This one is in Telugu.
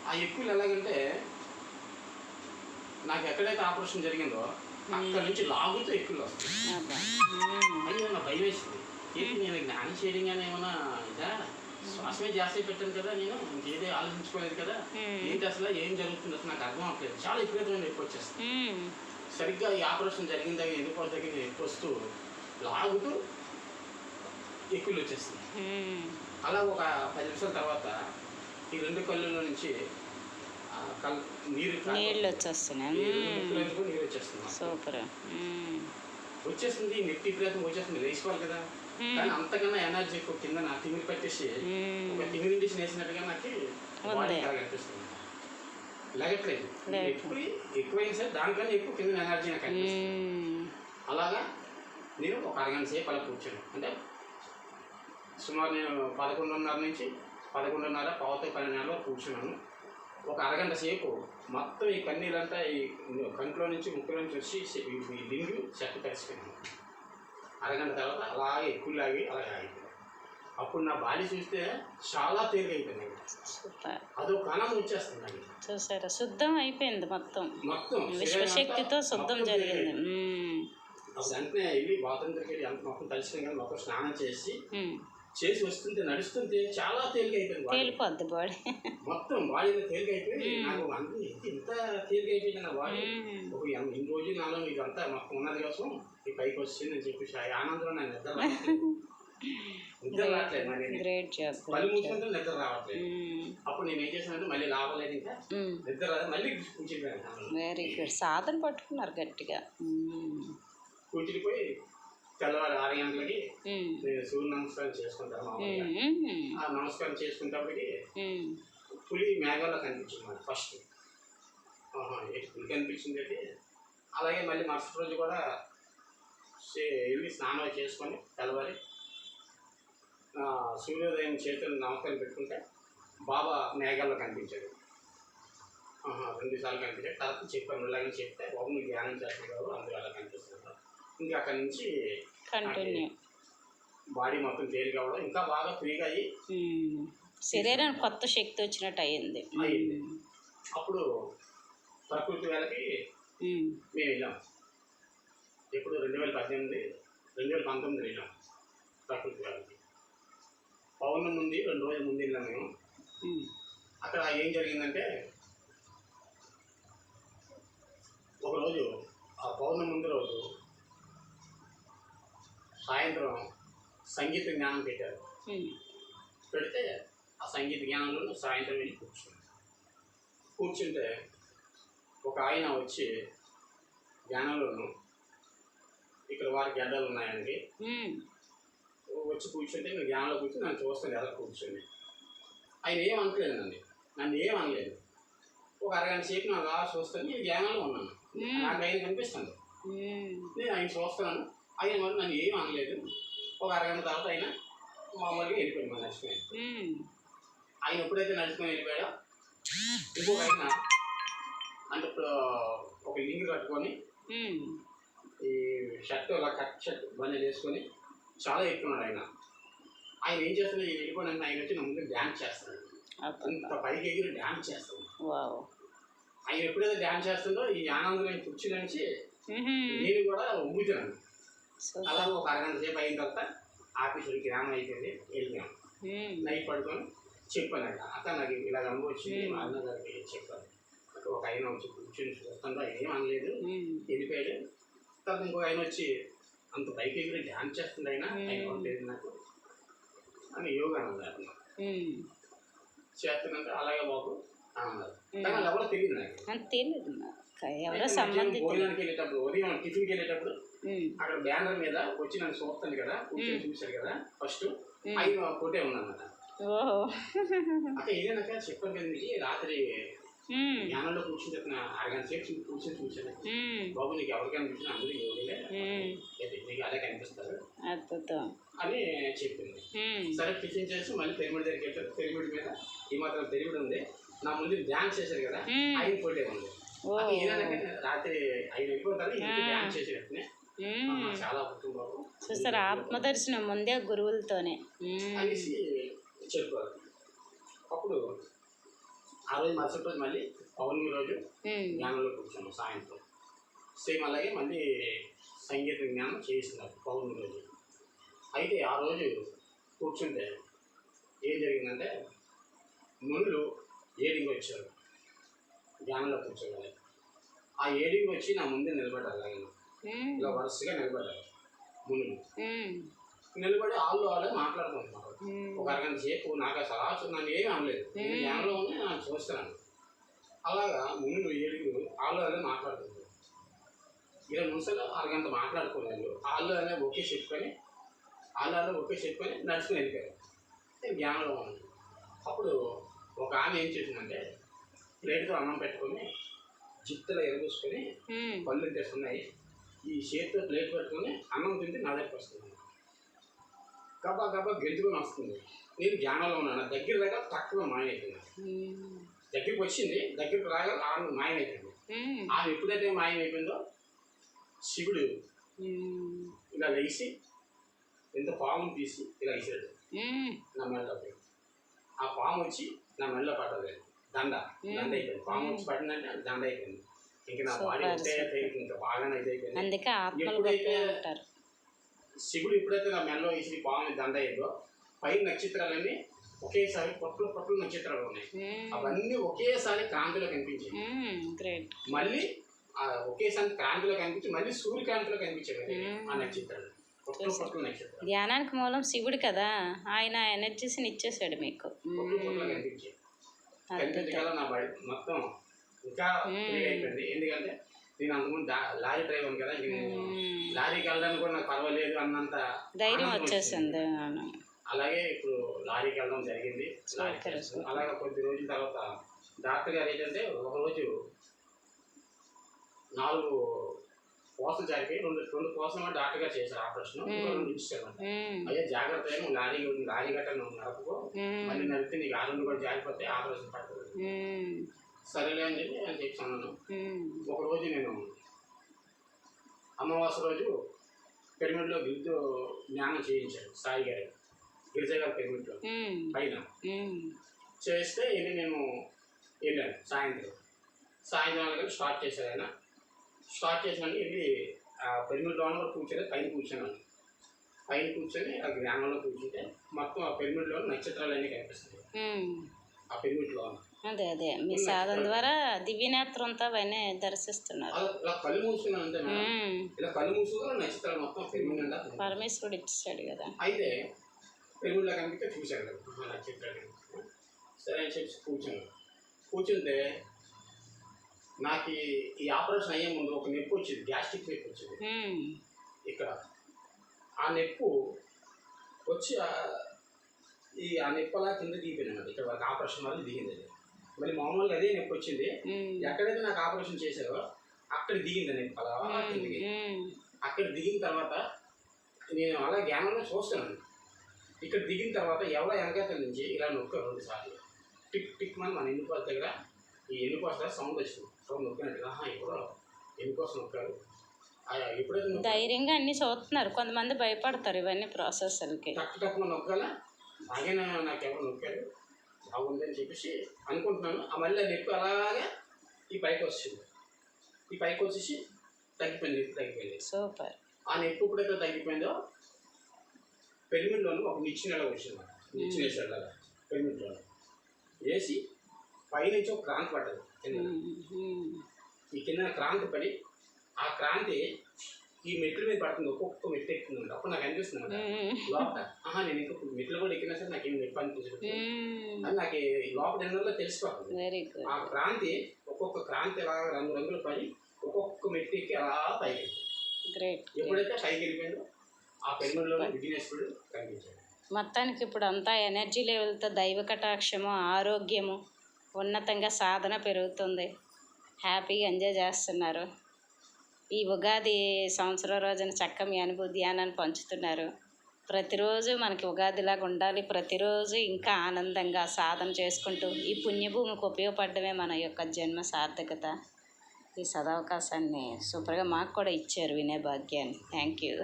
ఆ ఎక్కువలు ఎలాగంటే నాకు ఎక్కడైతే ఆపరేషన్ జరిగిందో అక్కడ నుంచి లాగుతూ ఎక్కువలు వస్తాయి. అయ్యో నా భయం వేసింది. ఏంటి నేను జ్ఞానం చేయడంగానే ఏమన్నా ఇదా శ్వాసమే జాస్తి పెట్టాను కదా, నేను ఇంకేదే ఆలోచించుకోలేదు కదా, ఏంటి అసలు ఏం జరుగుతుంది అసలు నాకు అర్థం అవ్వట్లేదు. చాలా విపరీతమైన ఎక్కువ వచ్చేస్తుంది. సరిగ్గా ఈ ఆపరేషన్ జరిగిందా ఎందుకు దగ్గర ఎక్కువ వస్తూ లాగుతూ ఎక్కువలు వచ్చేస్తుంది. అలా ఒక 10 నిమిషాల తర్వాత ఈ 2 కళ్ళులో నుంచి నీళ్ళు వచ్చేస్తున్నాయి. నీరు వచ్చేస్తుంది. సూపర్. వచ్చేస్తుంది నెట్టి ప్రయత్నం వచ్చేస్తుంది, లేచిపోవాలి కదా. కానీ అంతకన్నా ఎనర్జీ ఎక్కువ కింద నా తిమిరి పట్టేసి ఒక తిమిరి ఇండిషన్ వేసినట్టుగా నాకు అనిపిస్తుంది. లెగట్లేదు. ఎక్కువైనా సరే దానికన్నా ఎక్కువ కింద ఎనర్జీ నాకు అనిపిస్తుంది. అలాగా నేను ఒక అరగంట సేపు అలా కూర్చోను. అంటే సుమారు నేను 11:30 నుంచి 11:30 పావుతో 12 వరకు కూర్చున్నాను. ఒక అరగంట సేపు మొత్తం ఈ కన్నీళ్ళంతా ఈ కంట్లో నుంచి ముక్కులో నుంచి వచ్చి ఈ లింగు చెట్టు తడిసిపోయింది. అరగంట తర్వాత అలాగే ఎక్కువ లాగి అలాగే ఆగిపోయింది. అప్పుడు నా బాడీ చూస్తే చాలా తేలిక అయిపోయింది. అదో కణం వచ్చేస్తుంది నాకు. చూసారా, శుద్ధం అయిపోయింది మొత్తం. మొత్తం విశ్వశక్తితో శుద్ధం జరిగింది. అప్పుడు వెంటనే వెళ్ళి బాత్రూమ్ దగ్గరికి వెళ్ళి మొత్తం తడిసిపోయింది కానీ మొత్తం స్నానం చేసి వస్తుంటే నడుస్తుంటే చాలా తేలిక అయిపోయింది. తేలిపోద్ది బాడీ మొత్తం బాడీలో తేలిక అయిపోయి నాకు ఇంత తేలిక అయిపోయింది నా బాడీ. ఒక ఇన్ని రోజులు నాలో ఇదంతా మొత్తం ఉన్నది కోసం ఈ పైకి వచ్చింది అని చెప్పేసి ఆనందంలో నాకు నిద్ర రావట్లేదు. మళ్ళీ మూసుకుంటే నిద్ర రావట్లేదు. అప్పుడు నేను ఏం చేశానంటే మళ్ళీ లాభలేదు, ఇంకా నిద్ర రాదు, మళ్ళీ కూర్చుంటాను. Very good. సాధన పట్టుకున్నారు గట్టిగా. కూర్చునిపోయి తెల్లవారు 6 గంటలకి నేను సూర్య నమస్కారం చేసుకుంటాను. ఆ నమస్కారం చేసుకునేటప్పటికి పులి మేఘాల్లో కనిపించింది మనకి ఫస్ట్. పులి కనిపించింది అయితే అలాగే మళ్ళీ మరుసటి రోజు కూడా వెళ్ళి స్నానం చేసుకొని తెల్లవారి సూర్యోదయం చేతులు నమస్కారం పెట్టుకుంటే బాబా మేఘాల్లో కనిపించాడు. 2 సార్లు కనిపించాడు. తర్వాత చెప్పాను ఇలాగని చెప్తే బాబు మీకు ధ్యానం చేస్తున్నారు అందులో అలా కనిపిస్తున్నారు. ఇంకా అక్కడి నుంచి బాడీ మొత్తం తేలిక అవ్వడం, ఇంకా బాగా ఫ్రీగా అయ్యి శరీరానికి కొత్త శక్తి వచ్చినట్టు అయ్యింది. అప్పుడు ప్రకృతి వేళకి మేము వెళ్ళాం. ఎప్పుడు 2019 వెళ్ళాం ప్రకృతి వేళకి. పౌర్ణమి ముందు 2 రోజుల ముందు వెళ్ళాం మేము. అక్కడ ఏం జరిగిందంటే ఒకరోజు ఆ పౌర్ణమి ముందు రోజు సాయంత్రం సంగీత జ్ఞానం పెట్టారు. పెడితే ఆ సంగీత జ్ఞానంలో సాయంత్రం వెళ్ళి కూర్చుంటే ఒక ఆయన వచ్చి జ్ఞానంలోను ఇక్కడ వారి గడ్డలు ఉన్నాయండి వచ్చి కూర్చుంటే నేను జ్ఞానంలో కూర్చొని నన్ను చూస్తాను ఎలా కూర్చొని. ఆయన ఏం అనట్లేదు, నన్ను ఏం అనలేదు. ఒక అరగంట సేపు నాకు అలా చూస్తాను, నేను జ్ఞానంలో ఉన్నాను, నాకు ఆయన కనిపిస్తుంది, నేను ఆయన చూస్తున్నాను. ఆయన మరి నన్ను ఏం అనలేదు. ఒక అరగంట తర్వాత ఆయన మామూలుగా వెళ్ళిపోయాడు. మన నడుచుకుని ఆయన ఎప్పుడైతే నడుచుకొని వెళ్ళిపోయాడో ఇంకొక ఆయన అంటే ఇప్పుడు ఒక లింక్ కట్టుకొని ఈ షర్ట్ అలా కట్ షర్ట్ బండి వేసుకొని చాలా ఎక్కున్నాడు. ఆయన ఏం చేస్తున్నాడు, వెళ్ళిపోయిన ఆయన వచ్చి నా ముందు డ్యాన్స్ చేస్తున్నాడు. అంత పైకి ఎగిరి డ్యాన్స్ చేస్తాడు. ఆయన ఎప్పుడైతే డ్యాన్స్ చేస్తుందో ఈ ఆనందం కుర్చీ నుంచి నేను కూడా ఊగుతున్నాను. అలా ఒక అరగంట సేపు అయిన తర్వాత ఆఫీసులకి జ్ఞానం అయిపోయింది, వెళ్ళాను. నైట్ పడుకొని చెప్పాను అక్కడ నాకు ఇలా అనుభవించింది. మా అన్న గారికి చెప్పాను. అక్కడ ఒక ఆయన వచ్చి కూర్చొని చూస్తుందో ఆయన ఏం అనలేదు, వెళ్ళిపోయాడు. తర్వాత ఇంకో ఆయన వచ్చి అంత పైకి ఎగిరి డ్యాన్స్ చేస్తుంది ఆయన లేదు నాకు అని యోగా అన్నారు. చేస్తున్నంత అలాగే బాబు అన్నారు. కానీ అది ఎవరో తెలియదు నాకు. భోజనానికి వెళ్ళేటప్పుడు ఉదయం టిఫిన్కి వెళ్ళేటప్పుడు అక్కడ బ్యానర్ మీద వచ్చి నన్ను చూస్తాను కదా, కూర్చొని చూశారు కదా ఫస్ట్ ఆయన ఫోటో ఉందన్నమాట. అక్కడ ఇదేనాక చెప్పాను కదా మీకు రాత్రి జ్ఞానంలో కూర్చుని చెప్పిన అరగంట సేపు కూర్చొని చూశాను బాబు నీకు ఎవరికి కనిపించిన అందరూ యోగిలే నీకు అదే కనిపిస్తారు అని చెప్పింది. సరే టిఫిన్ చేసి మళ్ళీ పిరమిడ్ దగ్గరికి వెళ్ళారు. పిరమిడ్ మీద ఈ మాత్రం పిరమిడ్ ఉంది, నా ముందు డ్యాన్స్ చేశారు కదా ఆయన ఫోటో ఉంది. రాత్రి ఆయన వెళ్ళిపోతారు డ్యాన్స్ చేసేటట్టునే చాలా కుటుంబాలు చూసారు. ఆత్మదర్శనం ముందే గురువులతోనే అనేసి చెప్పారు. అప్పుడు ఆ రోజు మరుసటి రోజు మళ్ళీ పౌర్ణమి రోజు జ్ఞానంలో కూర్చున్నాం సాయంత్రం. సేమ్ అలాగే మళ్ళీ సంగీత జ్ఞానం చేస్తున్నారు పౌర్ణమి రోజు. అయితే ఆ రోజు కూర్చుంటే ఏం జరిగిందంటే మునులు ఏడింగ్ వచ్చారు జ్ఞానంలో కూర్చోవాలి. ఆ ఏడింగ్ వచ్చి నా ముందే నిలబడ్డారు. ఆయన ఇలా వరుసగా నిలబడ్డారు మునులు. నిలబడి వాళ్ళే మాట్లాడుకుంటున్నారు ఒక అరగంట సేపు. నాకు అసలు నన్ను ఏమీ అనలేదు, నేను జ్ఞానంలో ఉన్నా నేను చూస్తున్నాను. అలాగా మునులు ఏడుగురు వాళ్ళే మాట్లాడుకుంటారు. ఇలా నిమిషాలు అరగంట మాట్లాడుకున్నారు. వాళ్ళే ఒకే చెప్పుకొని నడుచుకుని వెళ్ళిపోయారు. నేను జ్ఞానంలో ఉన్నాను. అప్పుడు ఒక ఆమె ఏం చేసిందంటే ప్లేట్తో అన్నం పెట్టుకొని జిత్తులో ఎరగూసుకొని పళ్ళు తెస్తున్నాయి. ఈ చేతితో ప్లేట్ పెట్టుకొని అన్నం తింటే నా దగ్గరికి వస్తుంది. గబా గబా గెంతుకొని వస్తుంది. నేను జ్ఞానంలో ఉన్నాను. దగ్గర దగ్గర తక్కువ మాయమైపోయింది. దగ్గరికి వచ్చింది, దగ్గరికి రాగా ఆమె మాయమైపోయింది. ఆమె ఎప్పుడైతే మాయమైపోయిందో శివుడు ఇలా లేచి ఎంత పామును తీసి ఇలా వేసాడు నా మెడలోకి. ఆ పాము వచ్చి నా మెడలో పడ్డది. దండ అయిపోయింది. పాము వచ్చి పడిందంటే దండ అయిపోయింది. ఇంకా నా బాడీ ఇంకా బాగానే ఇదైపోయింది. ఎప్పుడైతే శివుడు ఎప్పుడైతే నా మెడలో వేసి పాము దండ అయ్యిందో పైన నక్షత్రాలన్నీ ఒకేసారి పొట్లు నక్షత్రాలు ఉన్నాయి. అవన్నీ ఒకేసారి క్రాంతిలో కనిపించాయి. మళ్ళీ ఒకేసారి క్రాంతిలో కనిపించి మళ్ళీ సూర్యకాంతిలో కనిపించాడు ఆ నక్షత్రాలు. పొట్లు నక్షత్రాలు. ధ్యానానికి మూలం శివుడు కదా, ఆయన ఎనర్జీస్ని ఇచ్చేసాడు మీకు. కనిపించాయి. కనిపించే కదా నా బాడీ మొత్తం ఇంకా ఫ్రీ అయిపోయింది. ఎందుకంటే నేను అంతకుముందు లారీ డ్రైవర్ కదా, లారీకి వెళ్ళడానికి కూడా నాకు పర్వాలేదు అన్నంత ధైర్యం వచ్చేసింది. అలాగే ఇప్పుడు లారీకి వెళ్ళడం జరిగింది. అలాగే కొద్ది రోజుల తర్వాత డాక్టర్ గారు ఏంటంటే ఒకరోజు 4 కోసలు జరిగాయి. 2 కోసలు డాక్టర్ గారు చేశారు ఆపరేషన్. 2 ఇచ్చారు. అయ్యా జాగ్రత్త, నువ్వు లారీ గట్ట నువ్వు నడపకో, మళ్ళీ నడిపితే నీకు ఆరోగ్యం కూడా జారిపోతే ఆపరేషన్ పడుతుంది. సరేలే అని చెప్పి నేను చెప్తున్నాను. ఒకరోజు నేను అమావాస్య రోజు పిరమిడ్లో గిరిజ జ్ఞానం చేయించాడు సాయి గారు, గిరిజ గారి పిరమిడ్లో పైన చేస్తే ఇది నేను వెళ్ళాను. సాయంత్రం స్టార్ట్ చేశారు. ఆయన స్టార్ట్ చేసినాక ఇది పిరమిడ్లో కూర్చొని పైన కూర్చొని ఆ జ్ఞానంలో కూర్చుంటే మొత్తం ఆ పిరమిడ్లో నక్షత్రాలన్నీ కనిపిస్తాయి. ఆ పిరమిడ్లో అదే మీ సాధన ద్వారా దివ్యనేత్రంతో అవన్నీ దర్శిస్తున్నారు. ఇలా కళ్ళు మూసుకున్నాను అంతే. ఇలా కళ్ళు మూసుకుని నక్షత్రాలు మొత్తం పిరమిడ్ పరమేశ్వరుడు ఇచ్చాడు కదా. అయితే పిరమిడ్లో కనిపిస్తే చూశాను కదా నక్షత్రాలు. సరే అని చెప్పి కూర్చుంటే నాకు ఈ ఆపరేషన్ అయ్యే ముందు ఒక నొప్పి వచ్చింది, గ్యాస్ట్రిక్ నొప్పి వచ్చింది ఇక్కడ. ఆ నొప్పు వచ్చి ఆ నొప్పి అలా కింద దిగిపోయింది అన్నమాట. ఇక్కడ వాళ్ళకి ఆపరేషన్ వల్ల దిగింది. మళ్ళీ మామూలుగా అదే నొప్పి వచ్చింది. ఎక్కడైతే నాకు ఆపరేషన్ చేశారో అక్కడ దిగింది నొప్పి అలా కిందకి. అక్కడ దిగిన తర్వాత నేను అలా జ్ఞానంలో చూస్తున్నాను. ఇక్కడ దిగిన తర్వాత ఎవరో వెనకాల నుంచి ఇలా నొక్కారు 2 సార్లు. టిక్ టిక్ మన ఎన్నుకోస దగ్గర ఈ ఎన్నుకోస సౌండ్ వచ్చింది. సౌండ్ నొక్కినట్టుగా ఎవరో ఎన్నుకోసం నొక్కారు. ఎప్పుడైతే ధైర్యంగా అన్ని చూస్తున్నారు. కొంతమంది భయపడతారు ఇవన్నీ ప్రాసెస్లకి. తక్కువ నొక్కాలా బాగా నాకు ఎవరు నొక్కారు బాగుందని చెప్పేసి అనుకుంటున్నాను. ఆ మళ్ళీ నొప్పి అలాగే ఈ పైకి వచ్చేసి తగ్గిపోయింది. సూపర్. ఆ నొప్పి ఎప్పుడైతే తగ్గిపోయిందో పిరమిడ్లోనూ ఒక నిచ్చెన ఎలా వచ్చింది. నిచ్చెన వేసాడు అలా పిరమిడ్లో వేసి పైనుంచి ఒక క్రాంతి పడ్డది కింద. ఈ కింద క్రాంతి పడి ఆ క్రాంతి ఈ మెట్ల మీద పడుతుంది. ఒక్కొక్క మెట్లు ఎక్కుతుంది. అప్పుడు నాకు అనిపిస్తుంది లోపల నేను ఇంకొక మెట్లు కూడా ఎక్కినా సరే నాకు ఏమి నొప్పి అనిపించదు అని నాకు లోపల ఎన్నో తెలిసిపోతుంది. ఆ క్రాంతి ఒక్కొక్క క్రాంతి అలా రంగులు పడి ఒక్కొక్క మెట్టు ఎక్కి అలా పైకి ఎప్పుడైతే పైకి వెళ్ళిపోయిందో ఆ పిరమిడ్లో విఘ్నేశ్వరుడు కనిపించాడు. మొత్తానికి ఇప్పుడు అంతా ఎనర్జీ లెవెల్తో దైవ కటాక్షము, ఆరోగ్యము, ఉన్నతంగా సాధన పెరుగుతుంది. హ్యాపీగా ఎంజాయ్ చేస్తున్నారు. ఈ ఉగాది సంవత్సరం రోజున చక్కగా మీ అనుభూతి ధ్యానాన్ని పంచుతున్నారు. ప్రతిరోజు మనకి ఉగాదిలాగా ఉండాలి. ప్రతిరోజు ఇంకా ఆనందంగా సాధన చేసుకుంటూ ఈ పుణ్యభూమికి ఉపయోగపడమే మన యొక్క జన్మ సార్థకత. ఈ సదవకాశాన్ని సూపర్గా మాకు కూడా ఇచ్చారు వినే భాగ్యాన్ని. Thank you.